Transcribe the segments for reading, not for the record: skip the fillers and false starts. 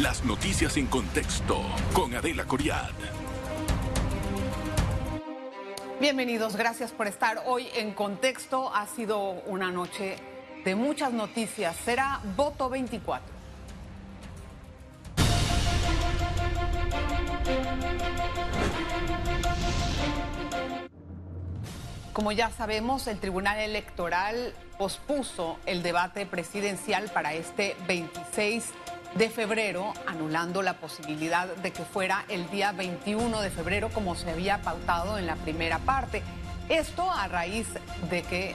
Las noticias en contexto con Adela Coriad. Bienvenidos, gracias por estar hoy en Contexto. Ha sido una noche de muchas noticias. Será voto 24. Como ya sabemos, el Tribunal Electoral pospuso el debate presidencial para este 26 de febrero, anulando la posibilidad de que fuera el día 21 de febrero como se había pautado en la primera parte. Esto a raíz de que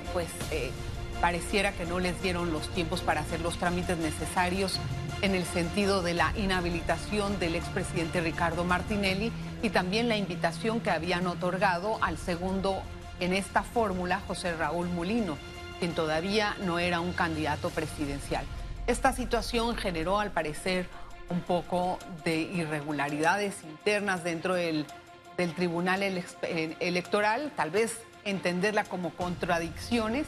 pareciera que no les dieron los tiempos para hacer los trámites necesarios en el sentido de la inhabilitación del expresidente Ricardo Martinelli y también la invitación que habían otorgado al segundo en esta fórmula, José Raúl Mulino, quien todavía no era un candidato presidencial. Esta situación generó, al parecer, un poco de irregularidades internas dentro del Tribunal Electoral, tal vez entenderla como contradicciones,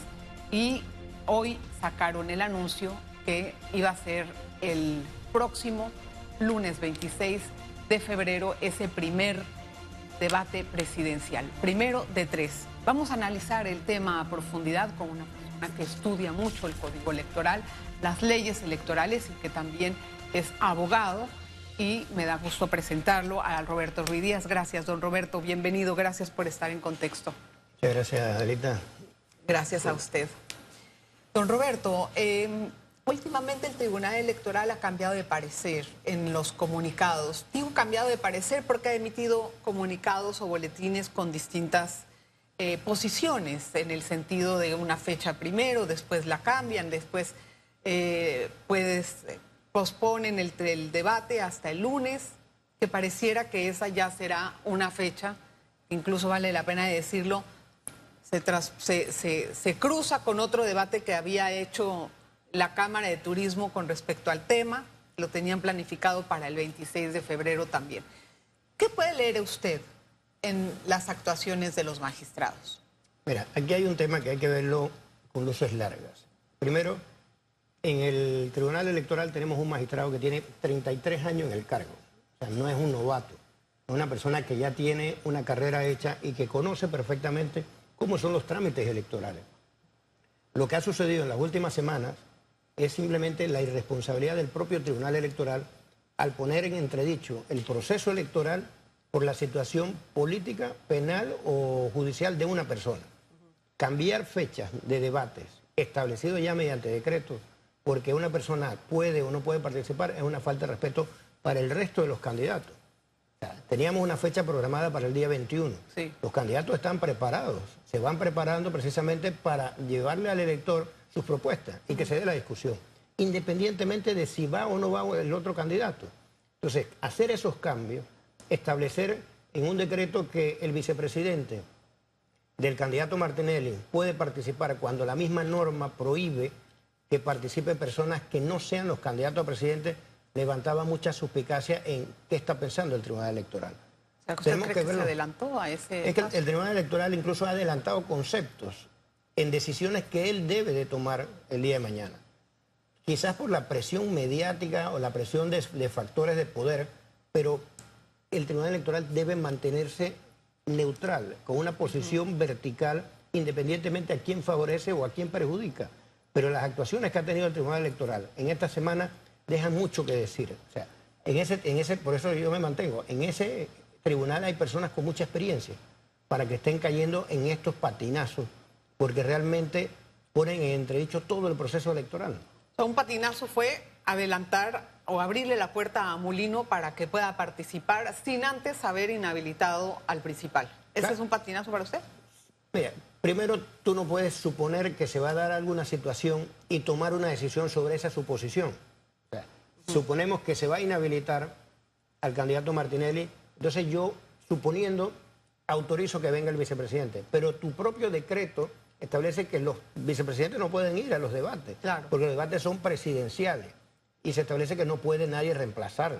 y hoy sacaron el anuncio que iba a ser el próximo lunes 26 de febrero ese primer debate presidencial, primero de 3. Vamos a analizar el tema a profundidad con una persona que estudia mucho el Código Electoral, las leyes electorales y que también es abogado, y me da gusto presentarlo a Roberto Ruiz Díaz. Gracias, don Roberto, bienvenido, gracias por estar en Contexto. Muchas gracias, Adelita. Gracias a usted. Don Roberto, últimamente el Tribunal Electoral ha cambiado de parecer en los comunicados. Digo cambiado de parecer porque ha emitido comunicados o boletines con distintas posiciones, en el sentido de una fecha primero, después la cambian, después posponen el debate hasta el lunes, que pareciera que esa ya será una fecha, incluso vale la pena decirlo, se cruza con otro debate que había hecho la Cámara de Turismo con respecto al tema, lo tenían planificado para el 26 de febrero también. ¿Qué puede leer usted en las actuaciones de los magistrados? Mira, aquí hay un tema que hay que verlo con luces largas. Primero, en el Tribunal Electoral tenemos un magistrado que tiene 33 años en el cargo. O sea, no es un novato, es una persona que ya tiene una carrera hecha y que conoce perfectamente cómo son los trámites electorales. Lo que ha sucedido en las últimas semanas es simplemente la irresponsabilidad del propio Tribunal Electoral al poner en entredicho el proceso electoral por la situación política, penal o judicial de una persona. Cambiar fechas de debates establecidos ya mediante decretos porque una persona puede o no puede participar es una falta de respeto para el resto de los candidatos. O sea, teníamos una fecha programada para el día 21. Sí. Los candidatos están preparados, se van preparando precisamente para llevarle al elector sus propuestas y que se dé la discusión, independientemente de si va o no va el otro candidato. Entonces, hacer esos cambios, establecer en un decreto que el vicepresidente del candidato Martinelli puede participar cuando la misma norma prohíbe que participen personas que no sean los candidatos a presidente, levantaba mucha suspicacia en qué está pensando el Tribunal Electoral. O sea, ¿usted cree que se adelantó a ese Es que caso? el Tribunal Electoral incluso ha adelantado conceptos en decisiones que él debe de tomar el día de mañana. Quizás por la presión mediática o la presión de factores de poder, pero el Tribunal Electoral debe mantenerse neutral, con una posición vertical, independientemente a quién favorece o a quién perjudica. Pero las actuaciones que ha tenido el Tribunal Electoral en esta semana dejan mucho que decir. O sea, por eso yo me mantengo. En ese tribunal hay personas con mucha experiencia para que estén cayendo en estos patinazos, porque realmente ponen en entredicho todo el proceso electoral. O sea, un patinazo fue adelantar o abrirle la puerta a Mulino para que pueda participar sin antes haber inhabilitado al principal. ¿Ese Claro. es un patinazo para usted? Mira, primero tú no puedes suponer que se va a dar alguna situación y tomar una decisión sobre esa suposición. O sea, suponemos que se va a inhabilitar al candidato Martinelli, entonces yo, suponiendo, autorizo que venga el vicepresidente, pero tu propio decreto establece que los vicepresidentes no pueden ir a los debates, claro, porque los debates son presidenciales y se establece que no puede nadie reemplazarlo.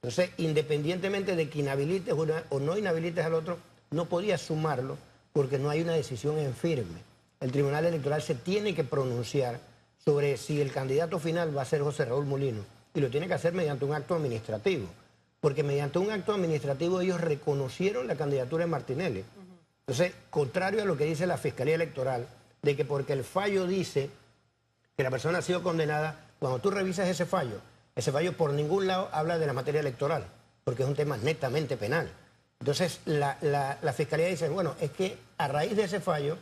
Entonces, independientemente de que inhabilites o no inhabilites al otro, no podías sumarlo porque no hay una decisión en firme. El Tribunal Electoral se tiene que pronunciar sobre si el candidato final va a ser José Raúl Mulino y lo tiene que hacer mediante un acto administrativo, porque mediante un acto administrativo ellos reconocieron la candidatura de Martinelli. Entonces, contrario a lo que dice la Fiscalía Electoral, de que porque el fallo dice que la persona ha sido condenada, cuando tú revisas ese fallo por ningún lado habla de la materia electoral, porque es un tema netamente penal. Entonces, la Fiscalía dice, bueno, es que a raíz de ese fallo,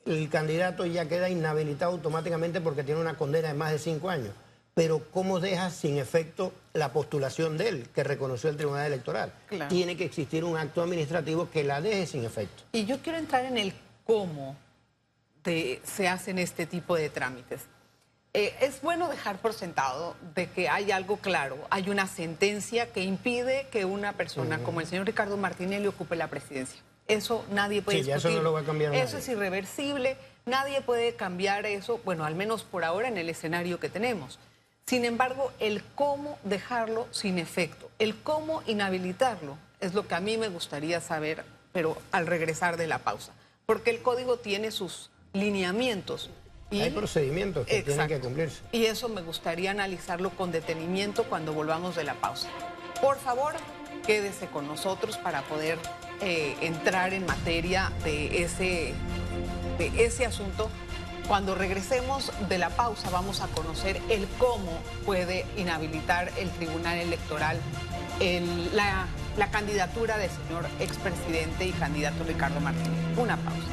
el candidato ya queda inhabilitado automáticamente porque tiene una condena de más de 5 años. Pero ¿cómo deja sin efecto la postulación de él, que reconoció el Tribunal Electoral? Claro. Tiene que existir un acto administrativo que la deje sin efecto. Y yo quiero entrar en el cómo se hacen este tipo de trámites. Es bueno dejar por sentado de que hay algo claro, hay una sentencia que impide que una persona como el señor Ricardo Martinelli ocupe la presidencia. Eso nadie puede discutir. Eso no lo va a cambiar nadie. Eso es irreversible, nadie puede cambiar eso, bueno, al menos por ahora en el escenario que tenemos. Sin embargo, el cómo dejarlo sin efecto, el cómo inhabilitarlo, es lo que a mí me gustaría saber, pero al regresar de la pausa. Porque el código tiene sus lineamientos. Y hay procedimientos que tienen que cumplirse. Y eso me gustaría analizarlo con detenimiento cuando volvamos de la pausa. Por favor, quédese con nosotros para poder entrar en materia de ese asunto. Cuando regresemos de la pausa vamos a conocer el cómo puede inhabilitar el Tribunal Electoral la candidatura del señor expresidente y candidato Ricardo Martinelli. Una pausa.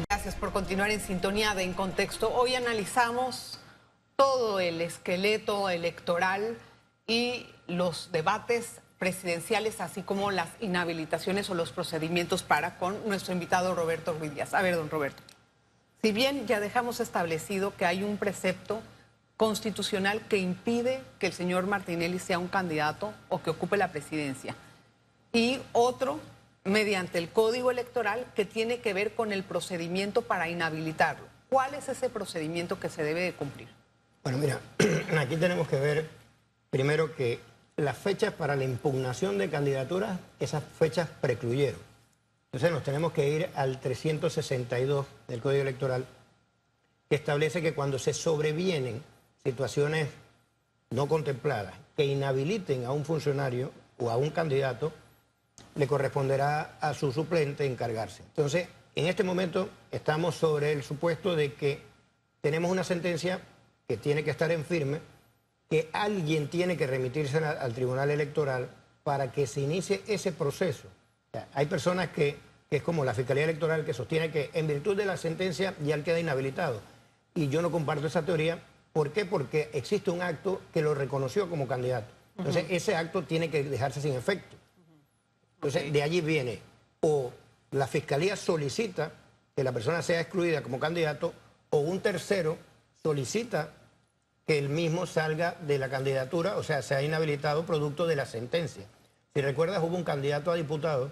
Gracias por continuar en sintonía de En Contexto. Hoy analizamos todo el esqueleto electoral y los debates presidenciales, así como las inhabilitaciones o los procedimientos con nuestro invitado Roberto Ruiz Díaz. A ver, don Roberto, si bien ya dejamos establecido que hay un precepto constitucional que impide que el señor Martinelli sea un candidato o que ocupe la presidencia, y otro mediante el Código Electoral que tiene que ver con el procedimiento para inhabilitarlo. ¿Cuál es ese procedimiento que se debe de cumplir? Bueno, mira, aquí tenemos que ver primero que las fechas para la impugnación de candidaturas, esas fechas precluyeron. Entonces nos tenemos que ir al 362 del Código Electoral, que establece que cuando se sobrevienen situaciones no contempladas que inhabiliten a un funcionario o a un candidato, le corresponderá a su suplente encargarse. Entonces, en este momento estamos sobre el supuesto de que tenemos una sentencia que tiene que estar en firme, que alguien tiene que remitirse al Tribunal Electoral para que se inicie ese proceso. O sea, hay personas que es como la Fiscalía Electoral, que sostiene que en virtud de la sentencia ya él queda inhabilitado. Y yo no comparto esa teoría. ¿Por qué? Porque existe un acto que lo reconoció como candidato. Entonces, ese acto tiene que dejarse sin efecto. Entonces, de allí viene, o la Fiscalía solicita que la persona sea excluida como candidato, o un tercero solicita que él mismo salga de la candidatura, o sea, sea inhabilitado producto de la sentencia. Si recuerdas, hubo un candidato a diputado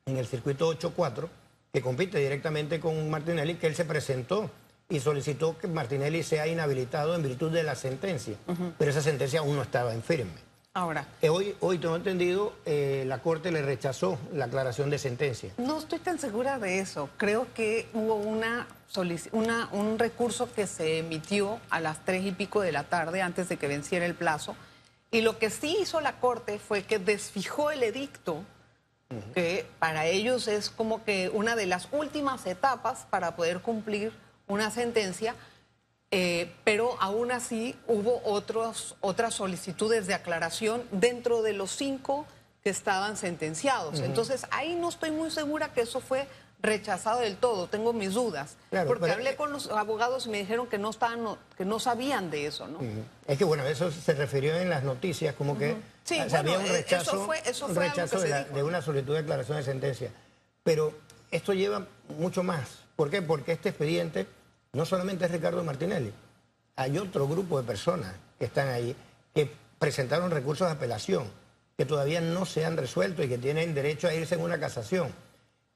en el circuito 8-4 que compite directamente con Martinelli, que él se presentó y solicitó que Martinelli sea inhabilitado en virtud de la sentencia, pero esa sentencia aún no estaba en firme. Ahora, hoy tengo entendido, la Corte le rechazó la aclaración de sentencia. No estoy tan segura de eso. Creo que hubo un recurso que se emitió a las 3 y pico de la tarde antes de que venciera el plazo. Y lo que sí hizo la Corte fue que desfijó el edicto, que para ellos es como que una de las últimas etapas para poder cumplir una sentencia. Pero aún así hubo otras solicitudes de aclaración dentro de los 5 que estaban sentencisados. Entonces, ahí no estoy muy segura que eso fue rechazado del todo. Tengo mis dudas. Claro, porque hablé con los abogados y me dijeron que no sabían de eso, ¿no? Es que, bueno, eso se refirió en las noticias como que sí, había un rechazo, de una solicitud de aclaración de sentencia. Pero esto lleva mucho más. ¿Por qué? Porque este expediente no solamente es Ricardo Martinelli, hay otro grupo de personas que están ahí que presentaron recursos de apelación, que todavía no se han resuelto y que tienen derecho a irse en una casación.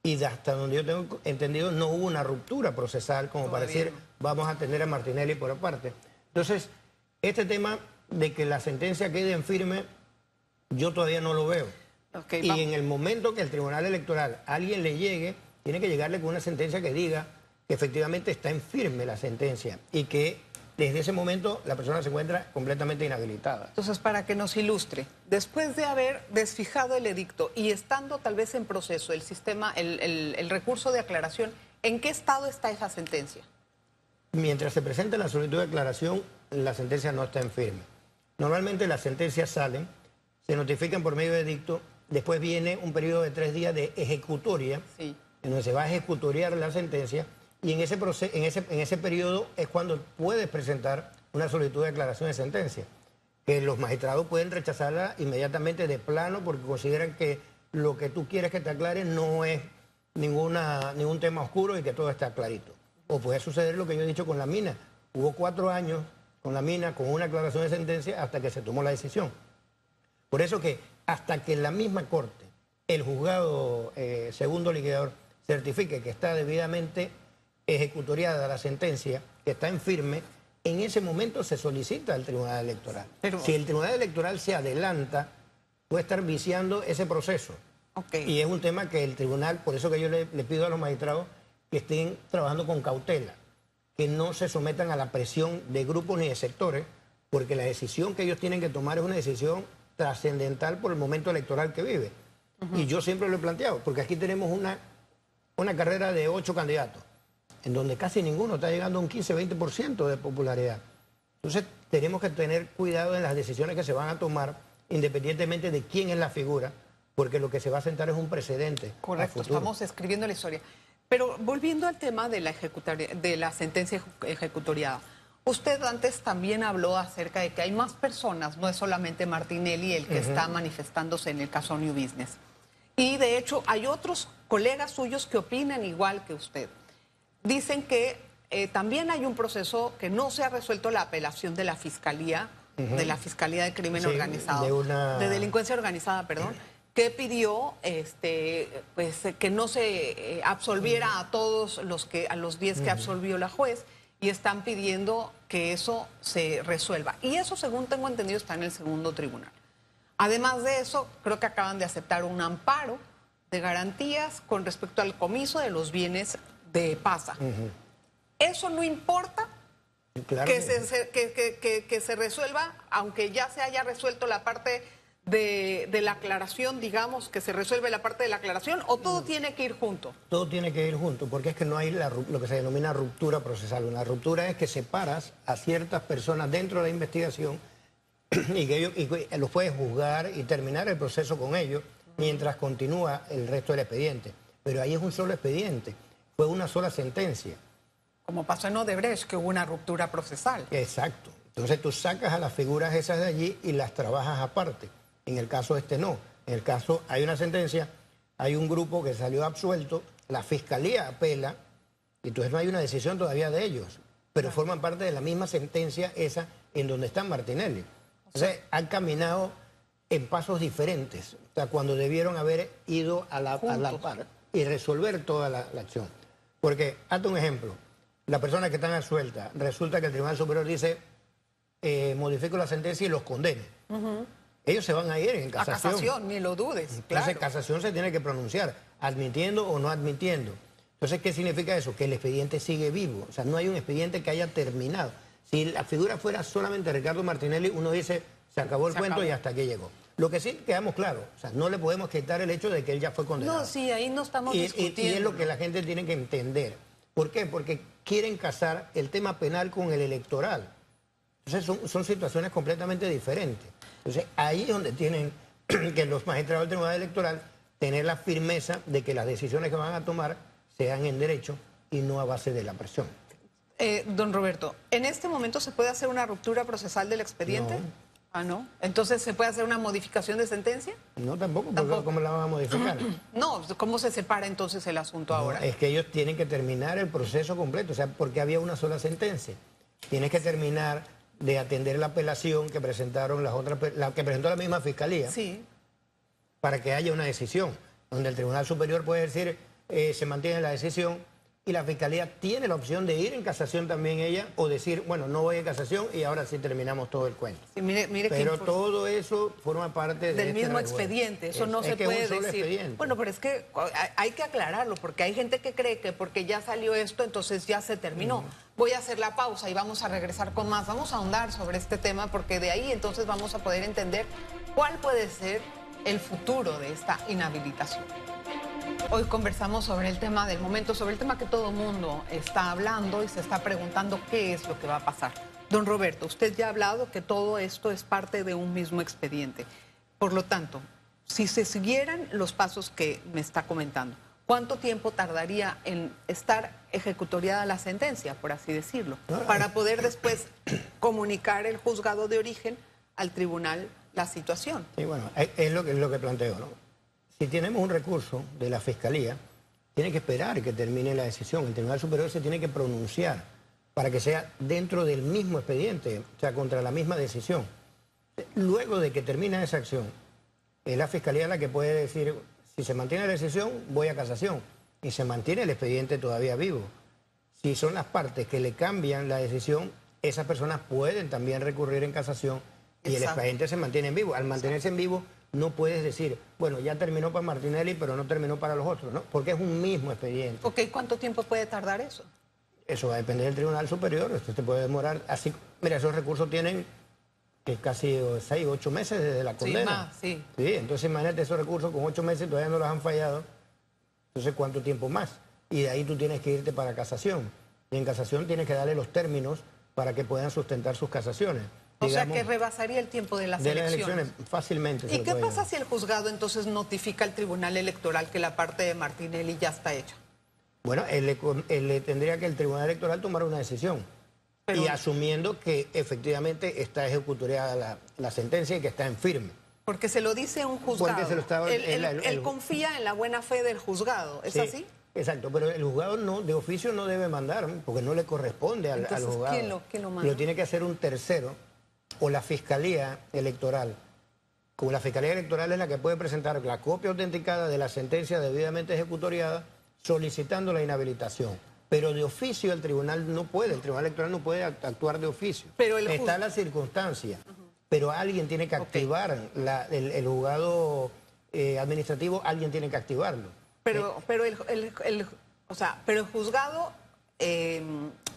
Y hasta donde yo tengo entendido, no hubo una ruptura procesal como para decir, vamos a tener a Martinelli por aparte. Entonces, este tema de que la sentencia quede en firme, yo todavía no lo veo. Y en el momento que el Tribunal Electoral a alguien le llegue, tiene que llegarle con una sentencia que diga que efectivamente está en firme la sentencia y que desde ese momento la persona se encuentra completamente inhabilitada. Entonces, para que nos ilustre, después de haber desfijado el edicto y estando tal vez en proceso el sistema, el recurso de aclaración, ¿en qué estado está esa sentencia? Mientras se presenta la solicitud de aclaración, la sentencia no está en firme. Normalmente las sentencias salen, se notifican por medio de edicto, después viene un periodo de 3 días de ejecutoria, Sí. en donde se va a ejecutoriar la sentencia, y en ese periodo es cuando puedes presentar una solicitud de aclaración de sentencia, que los magistrados pueden rechazarla inmediatamente de plano porque consideran que lo que tú quieres que te aclare no es ningún tema oscuro y que todo está clarito. O puede suceder lo que yo he dicho con la mina. Hubo 4 años con la mina, con una aclaración de sentencia, hasta que se tomó la decisión. Por eso que hasta que la misma Corte, el juzgado segundo liquidador, certifique que está debidamente ejecutoriada la sentencia, que está en firme, en ese momento se solicita al Tribunal Electoral. Pero... Si el Tribunal Electoral se adelanta, puede estar viciando ese proceso. Okay. Y es un tema que el tribunal, por eso que yo le pido a los magistrados que estén trabajando con cautela, que no se sometan a la presión de grupos ni de sectores, porque la decisión que ellos tienen que tomar es una decisión trascendental por el momento electoral que vive. Y yo siempre lo he planteado, porque aquí tenemos una carrera de 8 candidatos, en donde casi ninguno está llegando a un 15-20% de popularidad. Entonces tenemos que tener cuidado en las decisiones que se van a tomar, independientemente de quién es la figura, porque lo que se va a sentar es un precedente. Correcto, estamos escribiendo la historia. Pero volviendo al tema de la sentencia ejecutoriada, usted antes también habló acerca de que hay más personas, no es solamente Martinelli el que está manifestándose en el caso New Business. Y de hecho hay otros colegas suyos que opinan igual que usted. Dicen que también hay un proceso que no se ha resuelto, la apelación de la Fiscalía, de Crimen Organizado, de Delincuencia Organizada, perdón, que pidió pues, que no se absolviera a todos a los 10 que absolvió la juez, y están pidiendo que eso se resuelva. Y eso, según tengo entendido, está en el segundo tribunal. Además de eso, creo que acaban de aceptar un amparo de garantías con respecto al comiso de los bienes de Pasa. ¿Eso no importa? Claro Que se resuelva, aunque ya se haya resuelto la parte de la aclaración, digamos, que se resuelve la parte de la aclaración, ¿o todo tiene que ir junto? Todo tiene que ir junto, porque es que no hay lo que se denomina ruptura procesal. Una ruptura es que separas a ciertas personas dentro de la investigación y que los puedes juzgar y terminar el proceso con ellos mientras continúa el resto del expediente. Pero ahí es un solo expediente, fue una sola sentencia. Como pasó en Odebrecht, que hubo una ruptura procesal. Exacto. Entonces tú sacas a las figuras esas de allí y las trabajas aparte. En el caso no. En el caso hay una sentencia, hay un grupo que salió absuelto, la Fiscalía apela, y entonces no hay una decisión todavía de ellos, pero forman parte de la misma sentencia esa en donde está Martinelli. Entonces han caminado en pasos diferentes, o sea, cuando debieron haber ido a la par y resolver toda la acción. Porque, hazte un ejemplo, las personas que están absueltas, resulta que el Tribunal Superior dice, modifico la sentencia y los condene. Ellos se van a ir en casación. A casación, ni lo dudes. Entonces, claro. casación se tiene que pronunciar, admitiendo o no admitiendo. Entonces, ¿qué significa eso? Que el expediente sigue vivo. O sea, no hay un expediente que haya terminado. Si la figura fuera solamente Ricardo Martinelli, uno dice, se acabó el cuento y hasta aquí llegó. Lo que sí quedamos claros, o sea, no le podemos quitar el hecho de que él ya fue condenado. No, sí, ahí no estamos discutiendo. Y es lo que la gente tiene que entender. ¿Por qué? Porque quieren casar el tema penal con el electoral. Entonces son situaciones completamente diferentes. Entonces ahí es donde tienen que los magistrados del Tribunal Electoral tener la firmeza de que las decisiones que van a tomar sean en derecho y no a base de la presión. Don Roberto, ¿en este momento se puede hacer una ruptura procesal del expediente? No. Ah, ¿no? Entonces, ¿se puede hacer una modificación de sentencia? No, tampoco, porque ¿cómo la van a modificar? No, ¿cómo se separa entonces el asunto ahora? Es que ellos tienen que terminar el proceso completo, o sea, porque había una sola sentencia. Tienes que terminar de atender la apelación que presentaron la que presentó la misma Fiscalía. Sí. Para que haya una decisión, donde el Tribunal Superior puede decir, se mantiene la decisión y la Fiscalía tiene la opción de ir en casación también ella o decir, bueno, no voy en casación y ahora sí terminamos todo el cuento. Sí, mire pero todo eso forma parte del mismo expediente, eso no se puede decir. Expediente. Bueno, pero es que hay que aclararlo, porque hay gente que cree que porque ya salió esto, entonces ya se terminó. Voy a hacer la pausa y vamos a regresar con más. Vamos a ahondar sobre este tema, porque de ahí entonces vamos a poder entender cuál puede ser el futuro de esta inhabilitación. Hoy conversamos sobre el tema del momento, sobre el tema que todo el mundo está hablando y se está preguntando qué es lo que va a pasar. Don Roberto, usted ya ha hablado que todo esto es parte de un mismo expediente. Por lo tanto, si se siguieran los pasos que me está comentando, ¿cuánto tiempo tardaría en estar ejecutoriada la sentencia, por así decirlo, para poder después comunicar el juzgado de origen al tribunal la situación? Sí, bueno, es lo que planteo, ¿no? Si tenemos un recurso de la Fiscalía, tiene que esperar que termine la decisión. El Tribunal Superior se tiene que pronunciar para que sea dentro del mismo expediente, o sea, contra la misma decisión. Luego de que termina esa acción, es la Fiscalía la que puede decir, si se mantiene la decisión, voy a casación, y se mantiene el expediente todavía vivo. Si son las partes que le cambian la decisión, esas personas pueden también recurrir en casación y el expediente se mantiene en vivo. Al mantenerse en vivo, no puedes decir, bueno, ya terminó para Martinelli, pero no terminó para los otros, ¿no? Porque es un mismo expediente. Ok, ¿cuánto tiempo puede tardar eso? Eso va a depender del Tribunal Superior. Esto te puede demorar así. Mira, esos recursos tienen casi 6, 8 meses desde la condena. Sí, más, sí. Sí, entonces imagínate esos recursos con 8 meses todavía no los han fallado. Entonces, ¿cuánto tiempo más? Y de ahí tú tienes que irte para casación. Y en casación tienes que darle los términos para que puedan sustentar sus casaciones. O sea, que rebasaría el tiempo de las elecciones. Fácilmente. ¿Y qué pasa si el juzgado entonces notifica al Tribunal Electoral que la parte de Martinelli ya está hecha? Bueno, él le tendría que el Tribunal Electoral tomar una decisión. Y asumiendo que efectivamente está ejecutoriada la sentencia y que está en firme. Porque se lo dice un juzgado. Porque se lo estaba, él confía en la buena fe del juzgado, ¿es así? Exacto, pero el juzgado no, de oficio no debe mandar, porque no le corresponde al juzgado. ¿Quién lo manda? Lo tiene que hacer un tercero o la Fiscalía Electoral. Como la Fiscalía Electoral es la que puede presentar la copia autenticada de la sentencia debidamente ejecutoriada solicitando la inhabilitación. Pero de oficio el tribunal no puede, el Tribunal Electoral no puede actuar de oficio. Pero está la circunstancia, pero alguien tiene que activar el juzgado administrativo, alguien tiene que activarlo. Pero el juzgado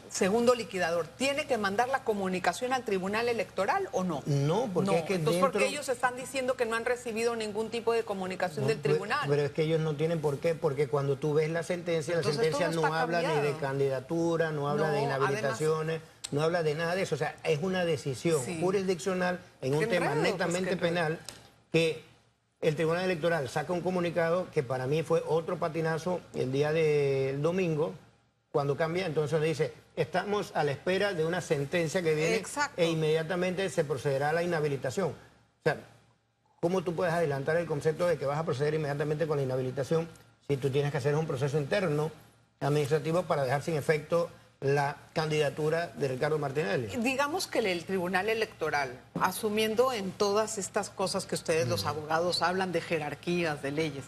segundo liquidador, ¿tiene que mandar la comunicación al Tribunal Electoral o no? No, porque es que entonces, porque ellos están diciendo que no han recibido ningún tipo de comunicación del tribunal. Pero es que ellos no tienen por qué, porque cuando tú ves la sentencia no habla ni de candidatura, no habla de inhabilitaciones, no habla de nada de eso. O sea, es una decisión jurisdiccional en un tema netamente penal que el Tribunal Electoral saca un comunicado que para mí fue otro patinazo el día del domingo, cuando cambia, entonces le dice, estamos a la espera de una sentencia que viene e inmediatamente se procederá a la inhabilitación. O sea, ¿cómo tú puedes adelantar el concepto de que vas a proceder inmediatamente con la inhabilitación si tú tienes que hacer un proceso interno administrativo para dejar sin efecto la candidatura de Ricardo Martinelli? Digamos que el Tribunal Electoral, asumiendo en todas estas cosas que ustedes los abogados hablan de jerarquías, de leyes,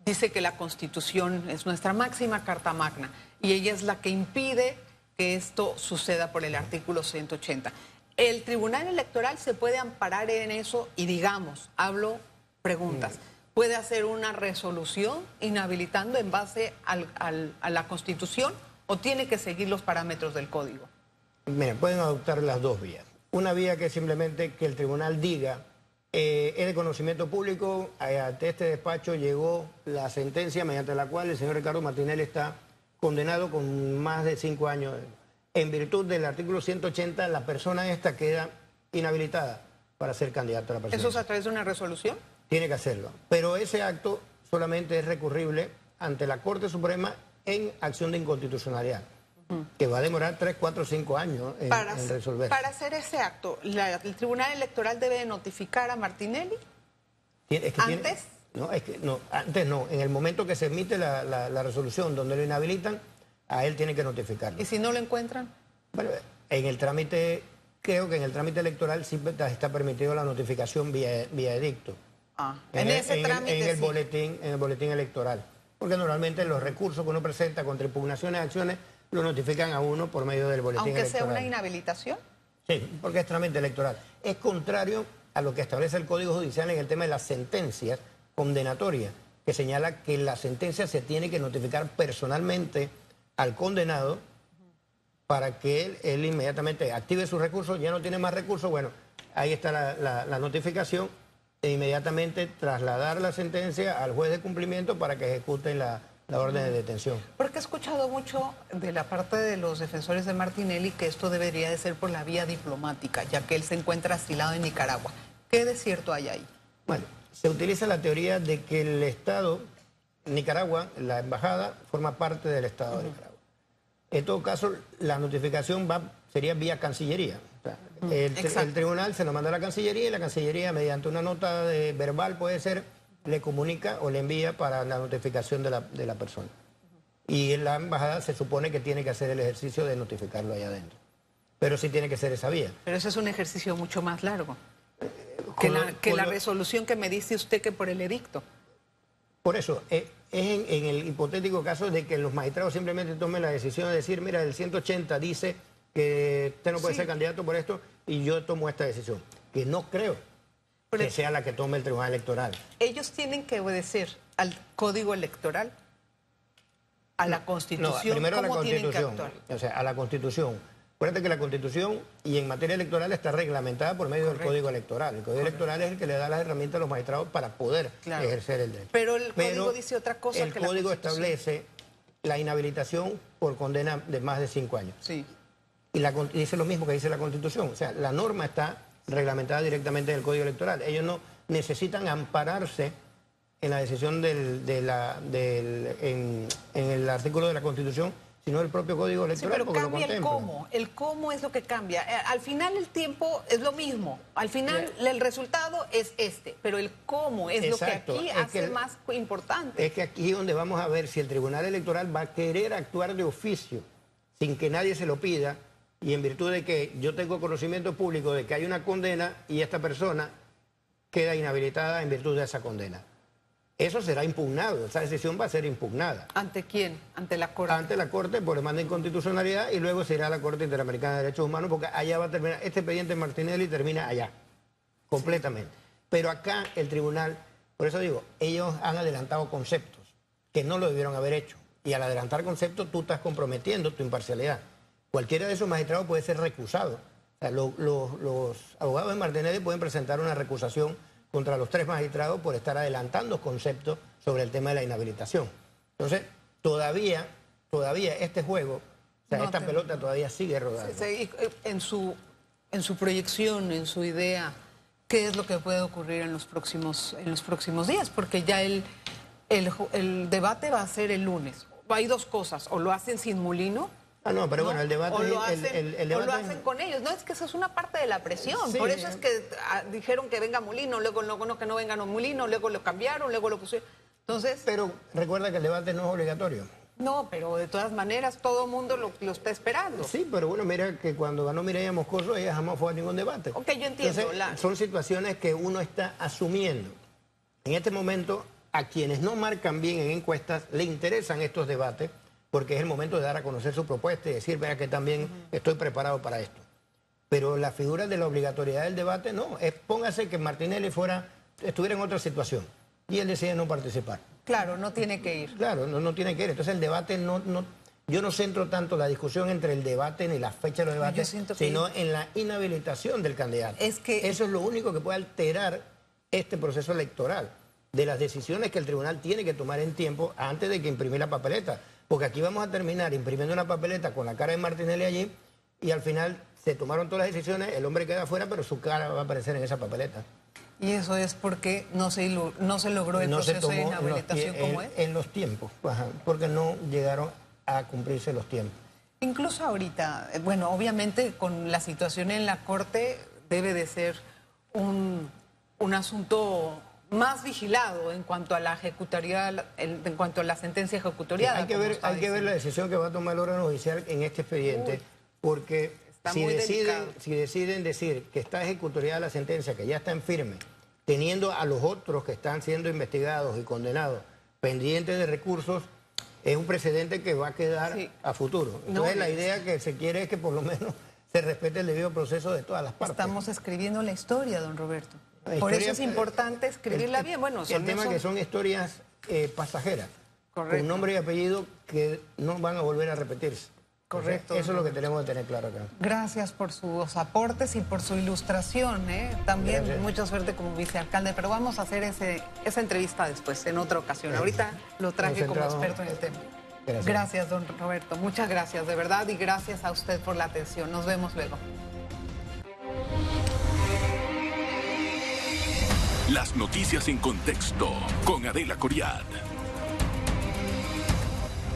dice que la Constitución es nuestra máxima carta magna y ella es la que impide que esto suceda por el artículo 180. El Tribunal Electoral se puede amparar en eso y digamos, preguntas, ¿puede hacer una resolución inhabilitando en base a la Constitución o tiene que seguir los parámetros del Código? Mira, pueden adoptar las dos vías. Una vía que es simplemente que el tribunal diga, es de conocimiento público, ante este despacho llegó la sentencia mediante la cual el señor Ricardo Martinelli está condenado con más de 5 años. En virtud del artículo 180, la persona esta queda inhabilitada para ser candidato a la presidencia. ¿Eso es a través de una resolución? Tiene que hacerlo. Pero ese acto solamente es recurrible ante la Corte Suprema en acción de inconstitucionalidad, que va a demorar 3, 4, 5 años en resolver. Para hacer ese acto, ¿el Tribunal Electoral debe notificar a Martinelli? ¿Antes? Antes no. En el momento que se emite la resolución donde lo inhabilitan, a él tiene que notificarlo. ¿Y si no lo encuentran? Bueno, en el trámite, creo que en el trámite electoral sí está permitido la notificación vía edicto. En ese trámite en el boletín electoral. porque normalmente los recursos que uno presenta contra impugnaciones, acciones, lo notifican a uno por medio del boletín Aunque electoral. sea una inhabilitación. Sí, porque es trámite electoral. Es contrario a lo que establece el Código Judicial en el tema de las sentencias condenatorias, que señala que la sentencia se tiene que notificar personalmente al condenado para que él inmediatamente active sus recursos. Ya no tiene más recursos, bueno, ahí está la notificación, e inmediatamente trasladar la sentencia al juez de cumplimiento para que ejecuten la orden de detención. Porque he escuchado mucho de la parte de los defensores de Martinelli que esto debería de ser por la vía diplomática, ya que él se encuentra asilado en Nicaragua. ¿Qué de cierto hay ahí? Bueno, se utiliza la teoría de que el Estado, Nicaragua, la embajada, forma parte del Estado de Nicaragua. En todo caso, la notificación sería vía Cancillería. O sea, el tribunal se lo manda a la Cancillería y la Cancillería, mediante una nota verbal, puede ser, le comunica o le envía para la notificación de la persona. Y la embajada se supone que tiene que hacer el ejercicio de notificarlo allá adentro. Pero sí tiene que ser esa vía. Pero eso es un ejercicio mucho más largo que la resolución que me dice usted que por el edicto. Por eso, es en el hipotético caso de que los magistrados simplemente tomen la decisión de decir, mira, el 180 dice que usted no puede ser candidato por esto y yo tomo esta decisión. Que no creo que sea la que tome el Tribunal Electoral. Ellos tienen que obedecer al Código Electoral, a la Constitución. No, primero a la ¿Cómo Constitución. tienen que actuar? O sea, a la Constitución. Acuérdate que la Constitución y en materia electoral está reglamentada por medio del Código Electoral. El Código Electoral es el que le da las herramientas a los magistrados para poder ejercer el derecho. Pero el Código dice otra cosa el que la Código Constitución. establece la inhabilitación por condena de más de 5 años. Sí. Y dice lo mismo que dice la Constitución. O sea, la norma está reglamentada directamente en el Código Electoral. Ellos no necesitan ampararse en la decisión en el artículo de la Constitución, sino el propio Código Electoral. Sí, pero cambia el cómo. El cómo es lo que cambia. Al final el tiempo es lo mismo. Al final el resultado es este, pero el cómo es Exacto. lo que aquí hace más importante. Es que aquí es donde vamos a ver si el Tribunal Electoral va a querer actuar de oficio, sin que nadie se lo pida, y en virtud de que yo tengo conocimiento público de que hay una condena y esta persona queda inhabilitada en virtud de esa condena. Eso será impugnado, esa decisión va a ser impugnada. ¿Ante quién? ¿Ante la Corte? Ante la Corte por demanda de inconstitucionalidad y luego se irá a la Corte Interamericana de Derechos Humanos porque allá va a terminar, este expediente Martinelli termina allá, completamente. Pero acá el tribunal, por eso digo, ellos han adelantado conceptos que no lo debieron haber hecho. Y al adelantar conceptos tú estás comprometiendo tu imparcialidad. Cualquiera de esos magistrados puede ser recusado. O sea, los abogados de Martinelli pueden presentar una recusación contra los 3 magistrados por estar adelantando conceptos sobre el tema de la inhabilitación. Entonces, todavía este juego, o sea, esta pelota todavía sigue rodando. En su proyección, en su idea, ¿qué es lo que puede ocurrir en los próximos días? Porque ya el debate va a ser el lunes. Hay dos cosas, o lo hacen sin Molino. Ah, no, pero bueno, el debate... O lo hacen con ellos. No, es que eso es una parte de la presión. Sí, por eso es que dijeron que venga Molino, luego no, que no venga Molino, luego lo cambiaron, luego lo pusieron. Entonces... Pero recuerda que el debate no es obligatorio. No, pero de todas maneras todo el mundo lo está esperando. Sí, pero bueno, mira que cuando ganó Mireya Moscoso ella jamás fue a ningún debate. Ok, yo entiendo. Entonces, son situaciones que uno está asumiendo. En este momento, a quienes no marcan bien en encuestas, le interesan estos debates porque es el momento de dar a conocer su propuesta y decir, vea que también estoy preparado para esto. Pero la figura de la obligatoriedad del debate, no. Póngase que Martinelli estuviera en otra situación y él decide no participar. Claro, no tiene que ir. Claro, no tiene que ir. Entonces el debate yo no centro tanto la discusión entre el debate ni la fecha de los debates, sino en la inhabilitación del candidato. Es que eso es lo único que puede alterar este proceso electoral, de las decisiones que el tribunal tiene que tomar en tiempo antes de que imprimir la papeleta. Porque aquí vamos a terminar imprimiendo una papeleta con la cara de Martinelli allí y al final se tomaron todas las decisiones, el hombre queda afuera, pero su cara va a aparecer en esa papeleta. Y eso es porque no se logró el proceso de inhabilitación como es. En los tiempos, porque no llegaron a cumplirse los tiempos. Incluso ahorita, bueno, obviamente con la situación en la Corte debe de ser un asunto más vigilado en cuanto a la ejecutorial, en cuanto a la sentencia ejecutoriada. Hay que ver la decisión que va a tomar el órgano judicial en este expediente, porque si deciden decir que está ejecutoriada la sentencia, que ya está en firme, teniendo a los otros que están siendo investigados y condenados pendiente de recursos, es un precedente que va a quedar Sí. a futuro. Entonces la idea que se quiere es que por lo menos se respete el debido proceso de todas las partes. Estamos escribiendo la historia, don Roberto. La Por eso historia, es importante escribirla bien. Bueno, el tema eso- que son historias pasajeras, Correcto. con nombre y apellido que no van a volver a repetirse. Correcto. Eso es lo que tenemos que tener claro acá. Gracias por sus aportes y por su ilustración, ¿eh? También Gracias. mucha suerte como vicealcalde, pero vamos a hacer esa entrevista después, en otra ocasión. Ahorita lo traje como Concentrado. experto en el tema. Gracias. Gracias, don Roberto. Muchas gracias, de verdad, y gracias a usted por la atención. Nos vemos luego. Las noticias en contexto con Adela Coriad.